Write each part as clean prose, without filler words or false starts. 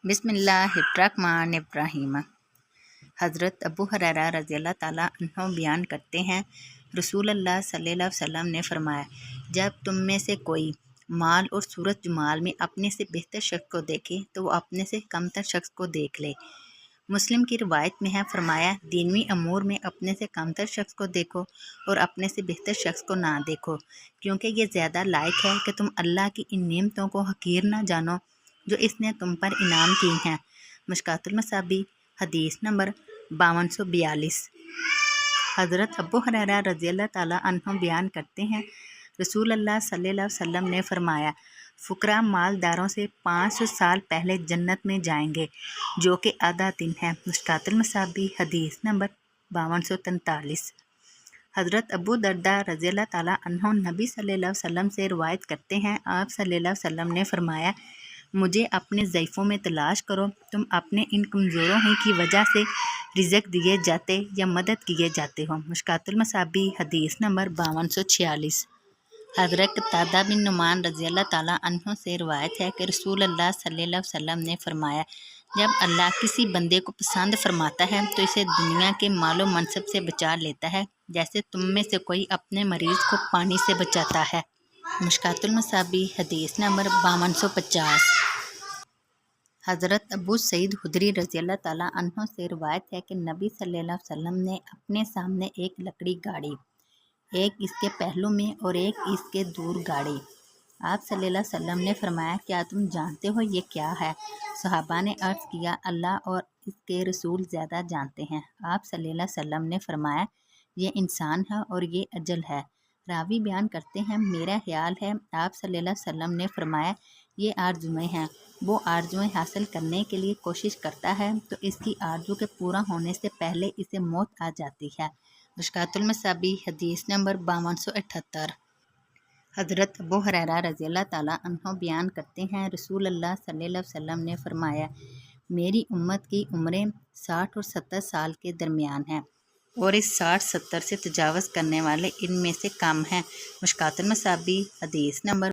बिस्मिल्लाहिर्रहमानिर्रहीम। हज़रत अबू हुरैरा रज़ियल्लाहु ताला अन्हु बयान करते हैं, रसूलुल्लाह सल्लल्लाहु अलैहि वसल्लम ने फरमाया, जब तुम में से कोई माल और सूरत जमाल में अपने से बेहतर शख्स को देखे तो वो अपने से कमतर शख्स को देख ले। मुस्लिम की रिवायत में है, फरमाया, दीनवी अमूर में अपने से कमतर शख्स को देखो और अपने से बेहतर शख्स को ना देखो, क्योंकि ये ज़्यादा लायक है कि तुम अल्लाह की इन नेमतों को हकीर ना जानो जो इसने तुम पर इनाम की हैं। मुश्कातुल मसाबी हदीस नंबर 5242। हज़रत अबू हुरैरा रज़ियल्लाहु ताला अन्हु बयान करते हैं, रसूलुल्लाह सल्लल्लाहु अलैहि वसल्लम ने फरमाया, फुकरा मालदारों से 500 साल पहले जन्नत में जाएंगे, जो कि आधा दिन है। मुश्कातुल मसाबी हदीस नंबर 5243। हज़रत अबू दर्दा रज़ियल्लाहु ताला अन्हु नबी सल्लल्लाहु अलैहि वसल्लम से रिवायत करते हैं, आप सल्लल्लाहु अलैहि वसल्लम ने फरमाया, मुझे अपने ज़ईफ़ों में तलाश करो, तुम अपने इन कमज़ोरों ही की वजह से रिज़्क़ दिए जाते या मदद किए जाते हो। मुश्कातुल मसाबी हदीस नंबर 5246। हज़रत क़तादा बिन नुमान रज़ियल्लाहु ताला अन्हु से रिवायत है कि रसूलुल्लाह सल्लल्लाहु अलैहि वसल्लम ने फरमाया, जब अल्लाह किसी बंदे को पसंद फरमाता है तो इसे दुनिया के मालो मनसब से बचा लेता है, जैसे तुम में से कोई अपने मरीज़ को पानी से बचाता है। मुश्कातुल मसाबी हदीस नंबर 5250। हज़रत अबू सईद खुदरी रज़ियल्लाहु ताला अन्हु से रिवायत है कि नबी सल्लल्लाहु अलैहि वसल्लम ने अपने सामने एक लकड़ी गाड़ी, एक इसके पहलू में और एक इसके दूर गाड़ी। आप सल्लल्लाहु अलैहि वसल्लम ने फरमाया, क्या तुम जानते हो ये क्या है? सहाबा ने अर्ज़ किया, अल्लाह और इसके रसूल ज़्यादा जानते हैं। आप सल्लल्लाहु अलैहि वसल्लम ने फरमाया, ये इंसान है और ये अजल है। रावी बयान करते हैं, मेरा ख्याल है आप सल्लल्लाहु अलैहि वसल्लम ने फरमाया, ये आरजुएँ हैं। वो आरजुएँ हासिल करने के लिए कोशिश करता है तो इसकी आरजू के पूरा होने से पहले इसे मौत आ जाती है। मुश्कातुल मसाबी हदीस नंबर 5278। हज़रत अबू हुरैरा रज़ियल्लाहु ताला अन्हु बयान करते हैं, रसूलुल्लाह सल्लल्लाहु अलैहि वसल्लम ने फरमाया, मेरी उम्मत की उम्रें 60 और 70 साल के दरमियान हैं और इस 60-70 से तजावज़ करने वाले इनमें से कम हैं। मुश्कातुल मसाबी हदीस नंबर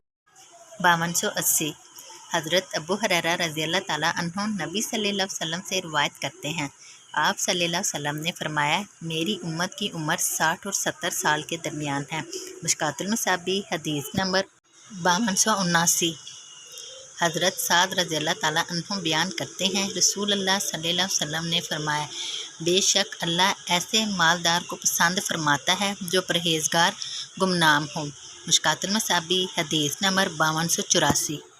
5280। हज़रत अबू हुरैरा रज़ियल्लाहु ताला अन्हु नबी सल्लल्लाहु अलैहि वसल्लम से रिवायत करते हैं, आप सल्लल्लाहु अलैहि वसल्लम ने फरमाया, मेरी उम्मत की उम्र 60 और 70 साल के दरमियान है। मुश्कातुल मसाबी हदीस नंबर 5279। हज़रत साद रज़ियल्लाहु ताला अन्हु बयान करते हैं, रसूलुल्लाह सल्लल्लाहु अलैहि वसल्लम ने फरमाया, बेशक अल्लाह ऐसे मालदार को पसंद फरमाता है जो परहेजगार गुमनाम हो। मुश्कातुल मसाबी हदीस नंबर 5284।